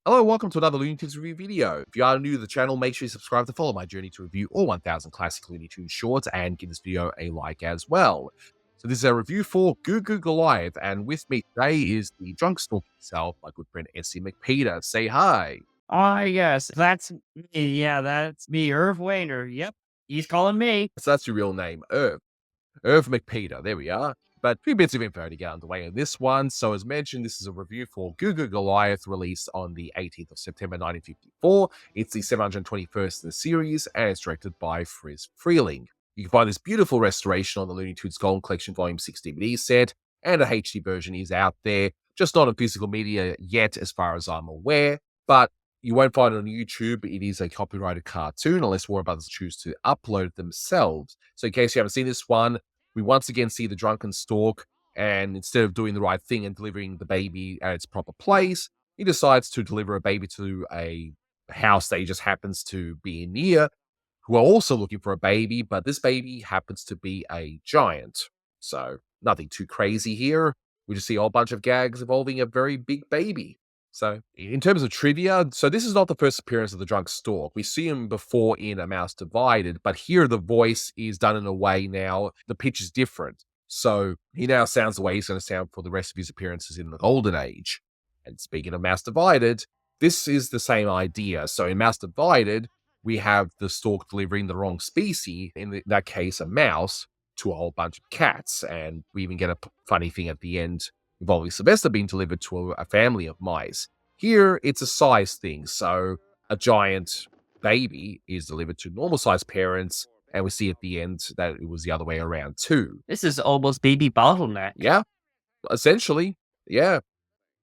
Hello, welcome to another Looney Tunes review video. If you are new to the channel, make sure you subscribe to follow my journey to review all 1000 classic Looney Tunes shorts and give this video a like as well. So this is a review for Goo Goo Goliath, and with me today is the drunk stalk himself, my good friend Essie McPeter. Say hi. Ah, yes, that's me. Yeah, that's me, Irv Wayner. Yep, he's calling me. So that's your real name, Irv. Irv McPeter, there we are. But a few bits of info to get underway on this one. So as mentioned, this is a review for Goo Goo Goliath, released on the 18th of September 1954. It's the 721st in the series, and it's directed by Friz Freleng. You can find this beautiful restoration on the Looney Tunes Golden Collection Volume 6 DVD set, and a HD version is out there, just not in physical media yet as far as I'm aware, but you won't find it on YouTube. It is a copyrighted cartoon unless Warner Brothers choose to upload it themselves. So in case you haven't seen this one, we once again see the drunken stork, and instead of doing the right thing and delivering the baby at its proper place, he decides to deliver a baby to a house that he just happens to be near, who are also looking for a baby, but this baby happens to be a giant. So nothing too crazy here. We just see a whole bunch of gags involving a very big baby. So, in terms of trivia, so this is not the first appearance of the drunk stork. We see him before in A Mouse Divided, but here the voice is done in a way now, the pitch is different. So, he now sounds the way he's going to sound for the rest of his appearances in the Golden Age. And speaking of Mouse Divided, this is the same idea. So, in Mouse Divided, we have the stork delivering the wrong species, in that case, a mouse, to a whole bunch of cats. And we even get a funny thing at the end involving Sylvester being delivered to a family of mice. Here, it's a size thing. So a giant baby is delivered to normal sized parents, and we see at the end that it was the other way around too. This is almost baby bottleneck. Yeah, essentially. Yeah.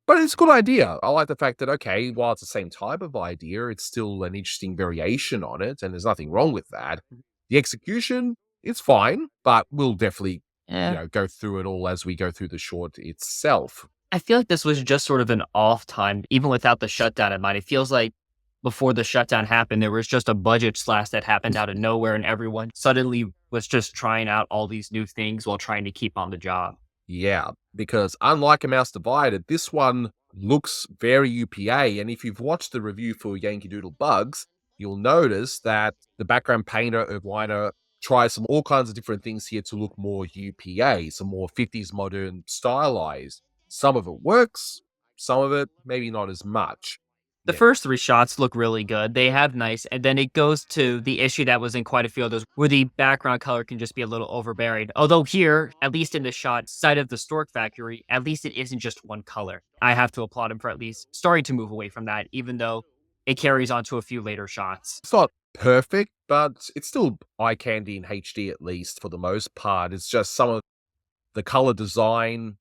But it's a good idea. I like the fact that, okay, while it's the same type of idea, it's still an interesting variation on it, and there's nothing wrong with that. The execution, it's fine, but we'll definitely Yeah, go through it all as we go through the short itself. I feel like this was just sort of an off time, even without the shutdown in mind. It feels like before the shutdown happened, there was just a budget slash that happened out of nowhere, and everyone suddenly was just trying out all these new things while trying to keep on the job. Yeah, because unlike A Mouse Divided, this one looks very UPA. And if you've watched the review for Yankee Doodle Bugs, you'll notice that the background painter, Irviner, tries some all kinds of different things here to look more UPA, some more 50s modern stylized. Some of it works, some of it maybe not as much. The Yeah, first 3 shots look really good. They have nice, and then it goes to the issue that was in quite a few others, where the background color can just be a little overbearing. Although here, at least in the shot side of the Stork Factory, at least it isn't just one color. I have to applaud him for at least starting to move away from that, even though it carries on to a few later shots. it's not perfect, but it's still eye candy in HD at least for the most part. It's just some of the color design,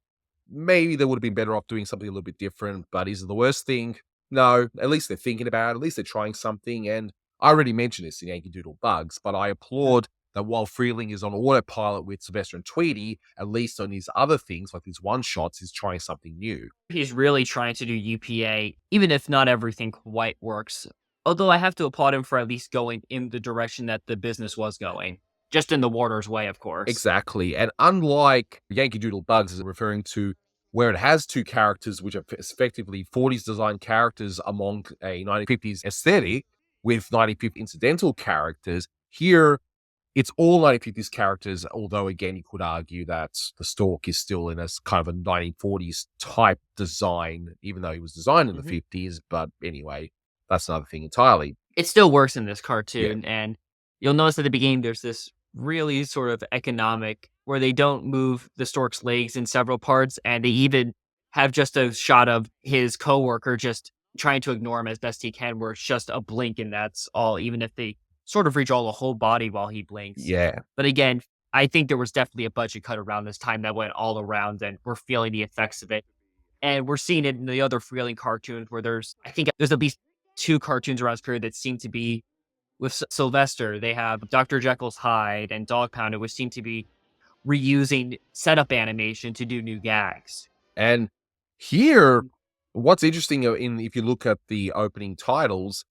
maybe they would have been better off doing something a little bit different, but is it the worst thing? No, at least they're thinking about it. At least they're trying something. And I already mentioned this in Yankee Doodle Bugs, but I applaud that while Freeling is on autopilot with Sylvester and Tweety, at least on his other things, like these one shots, he's trying something new. He's really trying to do UPA, even if not everything quite works. Although I have to applaud him for at least going in the direction that the business was going. Just in the Warner's way, of course. Exactly. And unlike Yankee Doodle Bugs, is referring to where it has two characters, which are effectively 40s design characters among a 1950s aesthetic with 1950s incidental characters, here it's all 1950s characters, although again, you could argue that the Stork is still in a kind of a 1940s type design, even though he was designed in the Mhm. 50s. But anyway, that's another thing entirely. It still works in this Yeah. cartoon, and you'll notice at the beginning there's this really sort of economic where they don't move the stork's legs in several parts, and they even have just a shot of his coworker just trying to ignore him as best he can, where it's just a blink and that's all, even if they sort of redraw the whole body while he blinks. Yeah. But again, I think there was definitely a budget cut around this time that went all around, and we're feeling the effects of it. And we're seeing it in the other Freeling cartoons where I think there's at least 2 cartoons around this period that seem to be with Sylvester. They have Dr. Jekyll's Hyde and Dog Pound, which seem to be reusing setup animation to do new gags. And here, what's interesting if you look at the opening titles,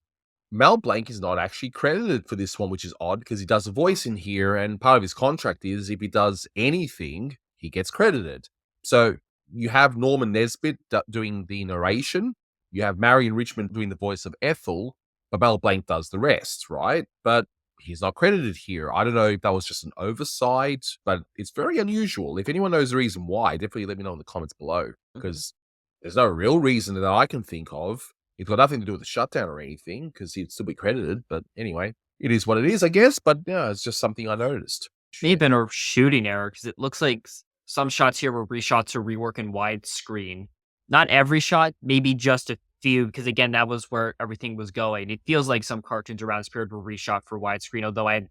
Mel Blanc is not actually credited for this one, which is odd because he does a voice in here, and part of his contract is if he does anything, he gets credited. So you have Norman Nesbitt doing the narration, You have Marion Richmond doing the voice of Ethel, but Mel Blanc does the rest, right? But he's not credited here. I don't know if that was just an oversight, but it's very unusual. If anyone knows the reason why, definitely let me know in the comments below, because there's no real reason that I can think of. It's got nothing to do with the shutdown or anything, because he'd still be credited. But anyway, it is what it is, I guess. But yeah, it's just something I noticed. May have been a shooting error because it looks like some shots here were reshot to rework in widescreen. Not every shot, maybe just a few, because again, that was where everything was going. It feels like some cartoons around this period were reshot for widescreen, although I had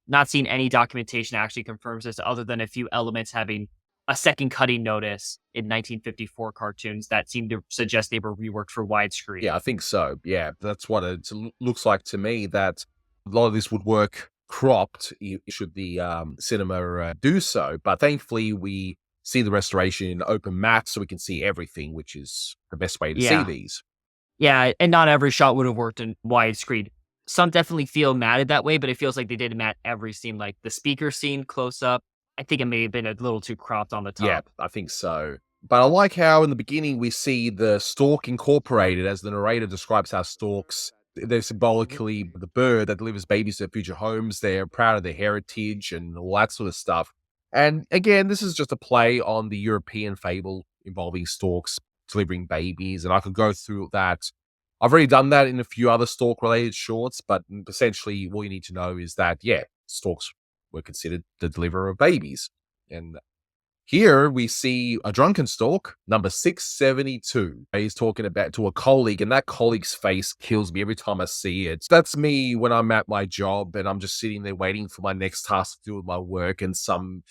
not seen any documentation that actually confirms this, other than a few elements having a second cutting notice in 1954 cartoons that seemed to suggest they were reworked for widescreen. Yeah, I think so. Yeah, that's what it looks like to me, that a lot of this would work cropped should the cinema do so. But thankfully, we see the restoration in open matte so we can see everything, which is the best way to see Yeah. these. Yeah, and not every shot would have worked in widescreen. Some definitely feel matted that way, but it feels like they did matte every scene, like the speaker scene close up. I think it may have been a little too cropped on the top. Yeah, I think so. But I like how in the beginning we see the stork incorporated, as the narrator describes how storks, they're symbolically the bird that delivers babies to their future homes. They're proud of their heritage and all that sort of stuff. And again, this is just a play on the European fable involving storks delivering babies. And I could go through that. I've already done that in a few other stork related shorts, but essentially all you need to know is that, yeah, storks were considered the deliverer of babies. And here we see a drunken stork, number 672. He's talking about to a colleague, and that colleague's face kills me every time I see it. That's me when I'm at my job and I'm just sitting there waiting for my next task to do with my work, and some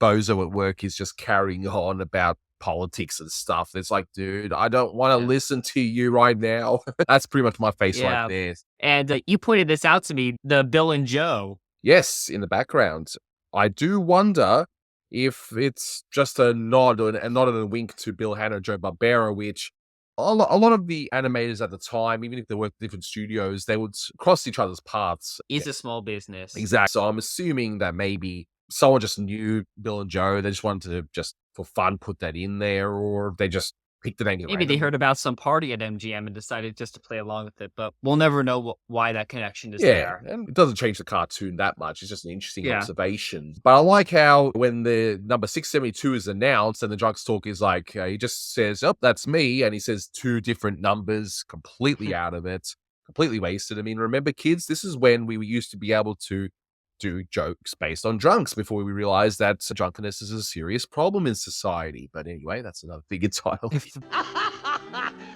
bozo at work is just carrying on about politics and stuff. It's like, dude, I don't want to Yeah. listen to you right now. That's pretty much my face right Yeah. there. And you pointed this out to me, the Bill and Joe. Yes, in the background. I do wonder if it's just a nod and a nod and a wink to Bill Hanna and Joe Barbera, which a lot of the animators at the time, even if they worked in different studios, they would cross each other's paths. Is a small business. Exactly. So I'm assuming that maybe someone just knew Bill and Joe. They just wanted to just for fun put that in there, or they just picked the name. Maybe they heard about some party at MGM and decided just to play along with it, but we'll never know why that connection is there. And it doesn't change the cartoon that much. It's just an interesting Yeah. observation. But I like how when the number 672 is announced and the drunk talk is like, he just says, oh, that's me. And he says two different numbers, completely out of it, completely wasted. I mean, remember, kids, this is when we used to be able to do jokes based on drunks before we realized that drunkenness is a serious problem in society. But anyway, that's another thing entirely.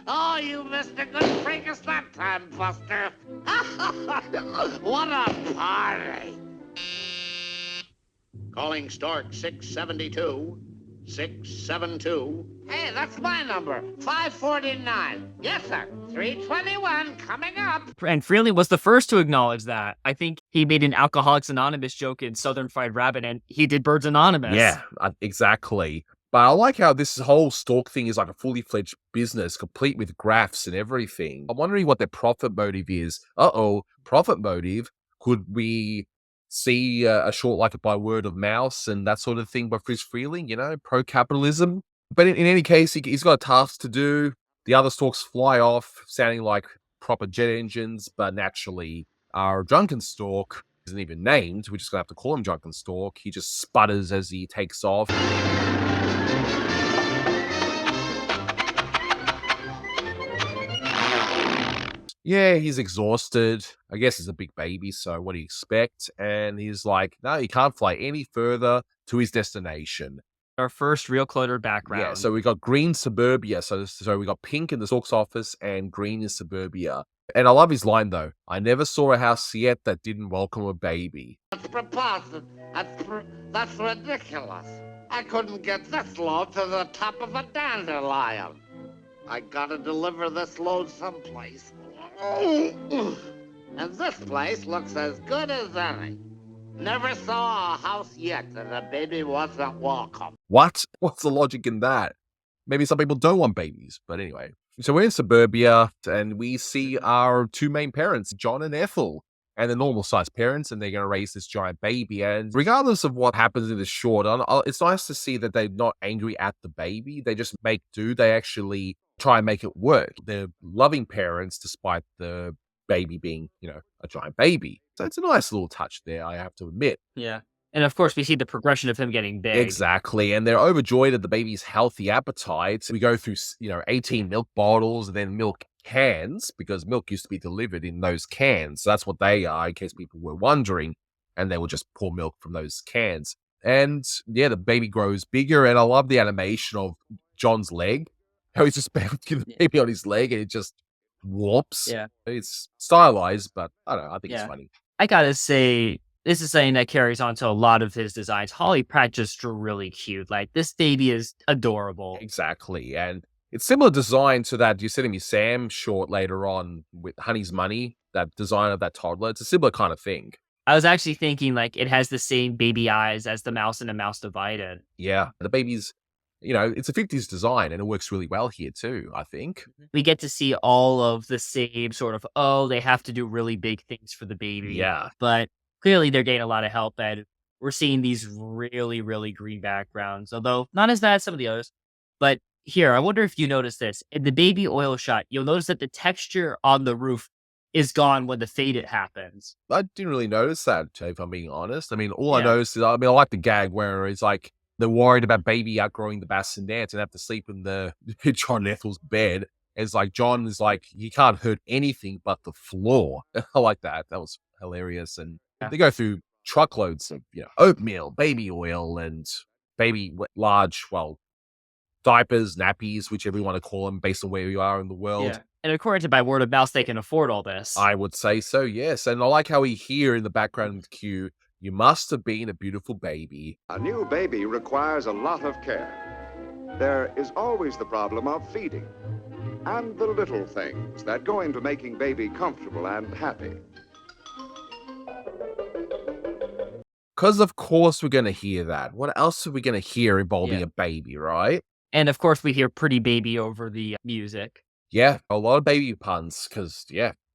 Oh, you missed a good freakus that time, Buster. What a party. Calling Stork 672. 672. Hey, that's my number. 549. Yes, sir. 321 coming up. And Freeling was the first to acknowledge that. I think he made an Alcoholics Anonymous joke in Southern Fried Rabbit, and he did Birds Anonymous. Yeah, exactly. But I like how this whole stork thing is like a fully fledged business, complete with graphs and everything. I'm wondering what their profit motive is. Profit motive. Could we see a short like it by word of mouth and that sort of thing by Friz Freeling, pro-capitalism? But in any case, he's got a task to do. The other storks fly off, sounding like proper jet engines, but naturally, our drunken stork isn't even named. We're just going to have to call him Drunken Stork. He just sputters as he takes off. Yeah, he's exhausted. I guess he's a big baby, so what do you expect? And he's like, no, he can't fly any further to his destination. Our first real cluttered background. Yeah, so we got green suburbia. So we got pink in the Stork's office and green in suburbia. And I love his line, though. I never saw a house yet that didn't welcome a baby. That's preposterous. That's ridiculous. I couldn't get this load to the top of a dandelion. I gotta deliver this load someplace. And this place looks as good as any. Never saw a house yet that a baby wasn't welcome. What? What's the logic in that? Maybe some people don't want babies, but anyway. So we're in suburbia, and we see our two main parents, John and Ethel, and they're normal-sized parents, and they're going to raise this giant baby. And regardless of what happens in this short, it's nice to see that they're not angry at the baby. They just make do. They actually try and make it work. They're loving parents despite the baby being, a giant baby. So it's a nice little touch there, I have to admit. Yeah. And of course, we see the progression of him getting big. Exactly, and they're overjoyed at the baby's healthy appetite. We go through, 18 milk bottles and then milk cans, because milk used to be delivered in those cans. So that's what they are, in case people were wondering. And they will just pour milk from those cans. And yeah, the baby grows bigger, and I love the animation of John's leg. How he's just bouncing the baby on his leg and it just warps. Yeah. It's stylized, but I don't know, I think it's Yeah. funny. I gotta say, this is something that carries on to a lot of his designs. Holly Pratt just drew really cute. Like, this baby is adorable. Exactly, and it's similar design to that Yosemite Sam short later on with Honey's Money, that design of that toddler. It's a similar kind of thing. I was actually thinking, like, it has the same baby eyes as the mouse and a mouse divided. Yeah, the baby's, it's a 50s design, and it works really well here too, I think. We get to see all of the same sort of, oh, they have to do really big things for the baby. Yeah. But clearly they're getting a lot of help, and we're seeing these really, really green backgrounds, although not as bad as some of the others. But here, I wonder if you notice this. In the baby oil shot, you'll notice that the texture on the roof is gone when the faded happens. I didn't really notice that, if I'm being honest. I mean, all I Yeah. noticed is, I like the gag where it's like they're worried about baby outgrowing the bassinet and have to sleep in the John Ethel's bed. It's like John is like, he can't hurt anything but the floor. I like that. That was hilarious. And Yeah. they go through truckloads of, oatmeal, baby oil, and large, diapers, nappies, whichever you want to call them, based on where you are in the world. Yeah. And according to by word of mouth, they can afford all this. I would say so, yes. And I like how we hear in the background with Q, you must have been a beautiful baby. A new baby requires a lot of care. There is always the problem of feeding and the little things that go into making baby comfortable and happy. Because of course we're going to hear that. What else are we going to hear involving Yeah. a baby, right? And of course, we hear Pretty Baby over the music. Yeah, a lot of baby puns, because,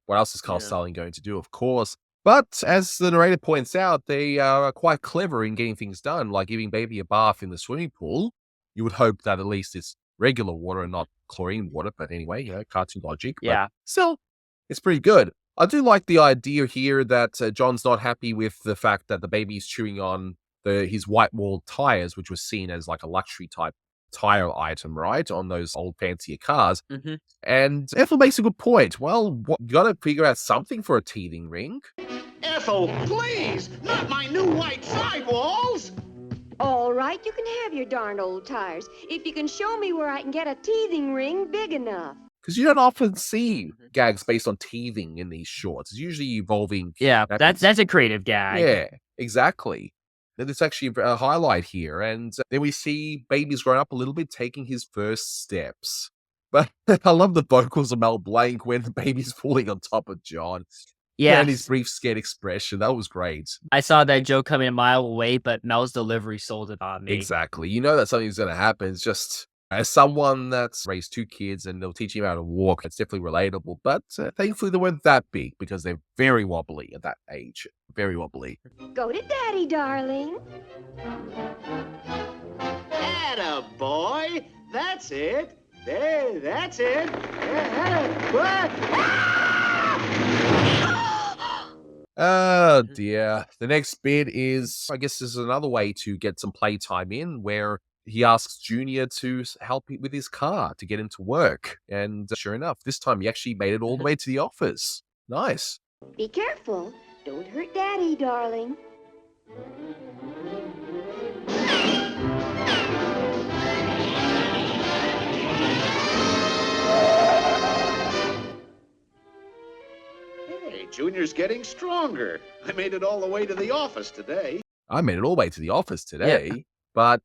what else is Carl Yeah. Stalling going to do, of course? But as the narrator points out, they are quite clever in getting things done, like giving baby a bath in the swimming pool. You would hope that at least it's regular water and not chlorine water, but anyway, cartoon logic. But Yeah. still, it's pretty good. I do like the idea here that John's not happy with the fact that the baby's chewing on his white-walled tires, which was seen as like a luxury type tire item, right, on those old fancier cars. Mm-hmm. And Ethel makes a good point. Well, you got to figure out something for a teething ring. Ethel, please! Not my new white sidewalls! All right, you can have your darn old tires if you can show me where I can get a teething ring big enough. Because you don't often see gags based on teething in these shorts. It's usually evolving. Yeah, That's- that's a creative gag. Yeah, exactly. And it's actually a highlight here. And then we see baby's grown up a little bit, taking his first steps. But I love the vocals of Mel Blanc when the baby's falling on top of John. Yeah, And his brief, scared expression. That was great. I saw that joke coming a mile away, but Mel's delivery sold it on me. Exactly. You know that something's going to happen. It's just, as someone that's raised 2 kids and they'll teach him how to walk, it's definitely relatable. But thankfully, they weren't that big because they're very wobbly at that age. Very wobbly. Go to Daddy, darling. Atta boy! That's it! There, that's it! What? Oh dear. The next bit is, I guess this is another way to get some playtime in, where he asks Junior to help with his car to get him to work. And sure enough, this time he actually made it all the way to the office. Nice. Be careful. Don't hurt Daddy, darling. Hey, Junior's getting stronger. I made it all the way to the office today. I made it all the way to the office today, but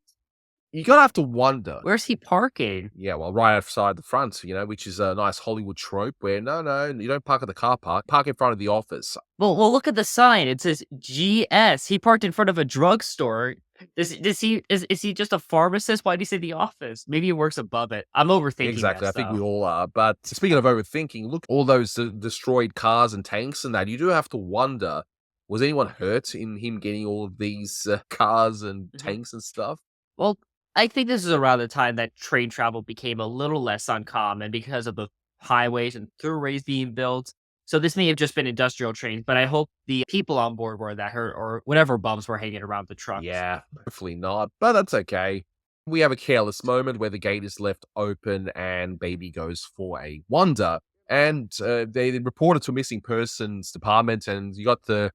you gotta have to wonder. Where's he parking? Yeah, well, right outside the front, which is a nice Hollywood trope where, no, you don't park at the car park. Park in front of the office. Well, look at the sign. It says GS. He parked in front of a drugstore. Is he just a pharmacist? Why do you say the office? Maybe he works above it. I'm overthinking Exactly, this, I think though. we all are. But speaking of overthinking, look, all those destroyed cars and tanks and that, you do have to wonder, was anyone hurt in him getting all of these cars and tanks and stuff? Well, I think this is around the time that train travel became a little less uncommon because of the highways and throughways being built. So this may have just been industrial trains, but I hope the people on board were that hurt or whatever bums were hanging around the trucks. Yeah, hopefully not, but that's okay. We have a careless moment where the gate is left open and baby goes for a wander. And they report it to a missing persons department, and you got the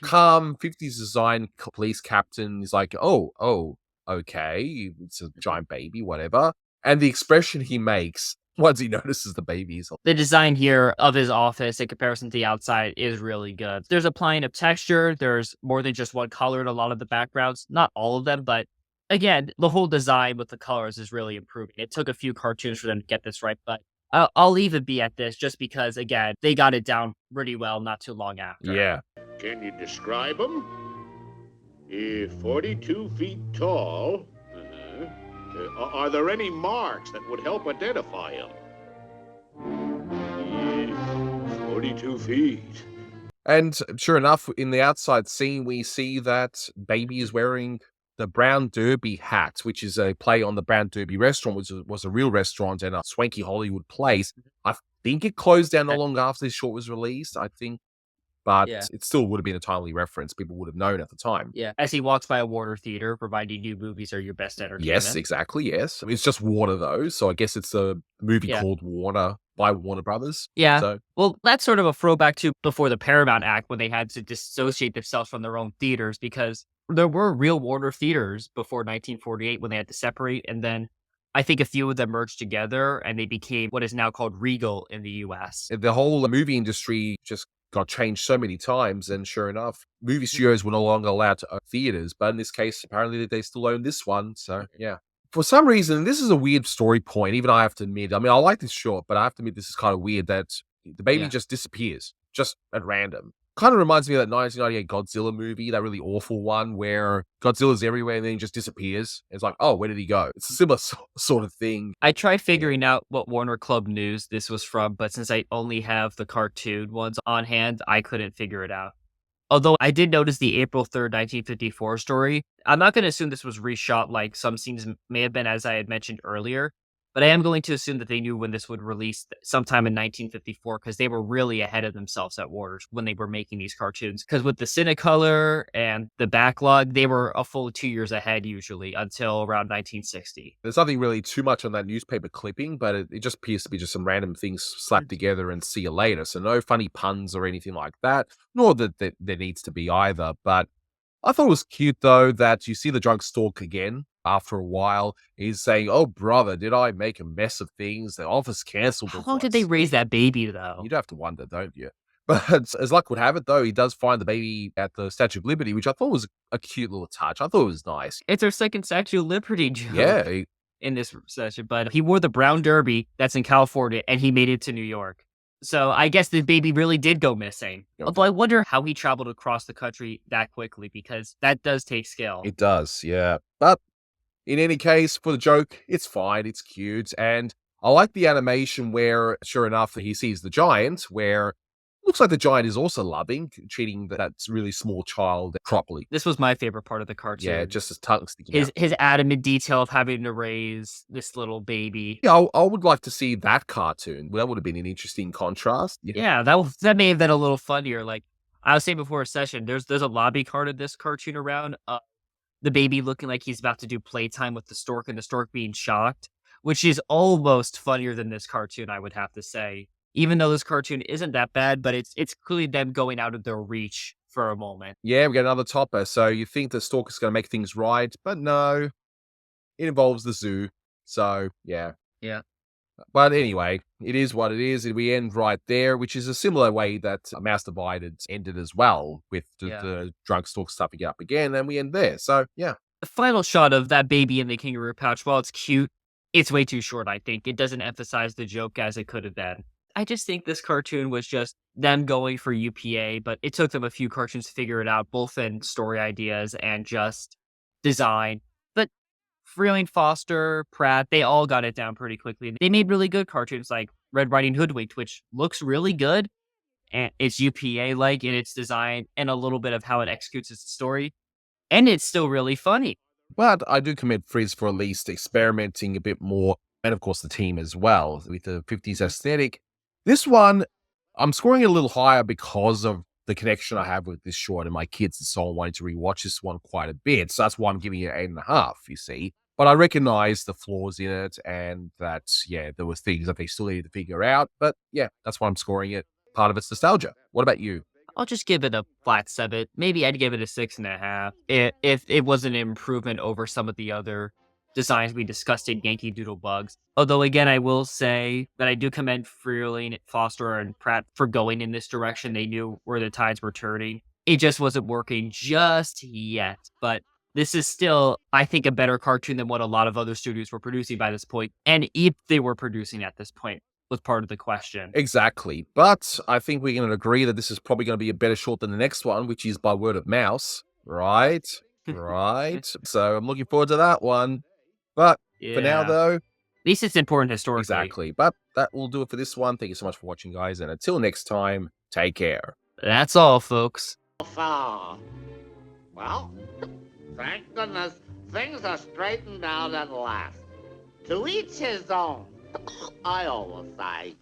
calm 50s design police captain. He's like, oh, okay, it's a giant baby, whatever. And the expression he makes once he notices the baby is The design here of his office in comparison to the outside is really good. There's applying of texture. There's more than just one color in a lot of the backgrounds. Not all of them, but again, the whole design with the colors is really improving. It took a few cartoons for them to get this right, but I'll leave it be at this just because, again, they got it down pretty well not too long after. yeah. Can you describe him? 42 feet tall. Are there any marks that would help identify him? 42 feet. And sure enough, in the outside scene, we see that baby is wearing the Brown Derby hat, which is a play on the Brown Derby restaurant, which was a real restaurant and a swanky Hollywood place. I think it closed down not long after this short was released, I think. But Yeah. it still would have been a timely reference. People would have known at the time. Yeah. As he walks by a Warner theater, providing new movies are your best entertainment. Yes, exactly. Yes. It's just Warner, though. So I guess it's a movie Yeah. called Warner by Warner Brothers. Yeah. So Well, that's sort of a throwback to before the Paramount Act when they had to dissociate themselves from their own theaters because there were real Warner theaters before 1948 when they had to separate. And then I think a few of them merged together and they became what is now called Regal in the US. the whole movie industry just got changed so many times, and sure enough, movie studios were no longer allowed to own theaters, but in this case, apparently they still own this one, so yeah. For some reason, this is a weird story point, even I have to admit. I mean, I like this short, but I have to admit this is kind of weird that the baby Yeah. just disappears, just at random. Kind of reminds me of that 1998 Godzilla movie, that really awful one where Godzilla's everywhere and then he just disappears. It's like, oh, where did he go? It's a similar sort of thing. I tried figuring out what Warner Club News this was from, but since I only have the cartoon ones on hand, I couldn't figure it out. Although I did notice the April 3rd, 1954 story. I'm not going to assume this was reshot like some scenes may have been, as I had mentioned earlier, but I am going to assume that they knew when this would release sometime in 1954 because they were really ahead of themselves at Warner's when they were making these cartoons. Because with the Cinecolor and the backlog, they were a full 2 years ahead usually until around 1960. There's nothing really too much on that newspaper clipping, but it just appears to be just some random things slapped together and see you later. So no funny puns or anything like that, nor that there needs to be either. But I thought it was cute, though, that you see the drunk stalk again after a while. He's saying, oh, brother, did I make a mess of things? The office cancelled. How long did they raise that baby, though? You'd have to wonder, don't you? But as luck would have it, though, he does find the baby at the Statue of Liberty, which I thought was a cute little touch. I thought it was nice. It's our second Statue of Liberty joke. Yeah. In this session, but he wore the Brown Derby that's in California and he made it to New York. So I guess the baby really did go missing. Yep. Although I wonder how he traveled across the country that quickly because that does take skill. It does, yeah. But in any case, for the joke, it's fine. It's cute. And I like the animation where, sure enough, he sees the giant, where looks like the giant is also loving, treating that really small child properly. This was my favorite part of the cartoon. Yeah, just his tongue sticking out. His adamant detail of having to raise this little baby. Yeah, I would like to see that cartoon. That would have been an interesting contrast. Yeah, that may have been a little funnier. Like I was saying before a session, there's a lobby card of this cartoon around. The baby looking like he's about to do playtime with the stork and the stork being shocked, which is almost funnier than this cartoon, I would have to say. Even though this cartoon isn't that bad, but it's clearly them going out of their reach for a moment. Yeah, we got another topper. So you think the stalker's going to make things right, but no. It involves the zoo. So, yeah. Yeah. But anyway, it is what it is. We end right there, which is a similar way that Mouse Divided ended as well, with the drunk stalk stuffing it up again, and we end there. So, yeah. The final shot of that baby in the kangaroo pouch, while it's cute, it's way too short, I think. It doesn't emphasize the joke as it could have been. I just think this cartoon was just them going for UPA, but it took them a few cartoons to figure it out, both in story ideas and just design. But Freeling, Foster, Pratt, they all got it down pretty quickly. They made really good cartoons like Red Riding Hoodwinked, which looks really good. And it's UPA-like in its design and a little bit of how it executes its story. And it's still really funny. But I do commend Frizz for at least experimenting a bit more, and of course the team as well, with the 50s aesthetic. This one, I'm scoring a little higher because of the connection I have with this short and my kids and so on wanting to rewatch this one quite a bit. So that's why I'm giving it 8.5, you see. But I recognize the flaws in it and that, yeah, there were things that they still needed to figure out. But yeah, that's why I'm scoring it. Part of it's nostalgia. What about you? I'll just give it a flat 7. Maybe I'd give it a 6.5 if it was an improvement over some of the other designs we discussed in Yankee Doodle Bugs. Although, again, I will say that I do commend Freeling, Foster, and Pratt for going in this direction. They knew where the tides were turning. It just wasn't working just yet. But this is still, I think, a better cartoon than what a lot of other studios were producing by this point. And if they were producing at this point, was part of the question. Exactly. But I think we can agree that this is probably going to be a better short than the next one, which is by word of mouse. Right? Right. So I'm looking forward to that one. But for now, Yeah. though, At least it's important historically. exactly. But that will do it for this one. Thank you so much for watching, guys. And until next time, take care. That's all, folks. So, well, thank goodness things are straightened out at last. To each his own, I always say.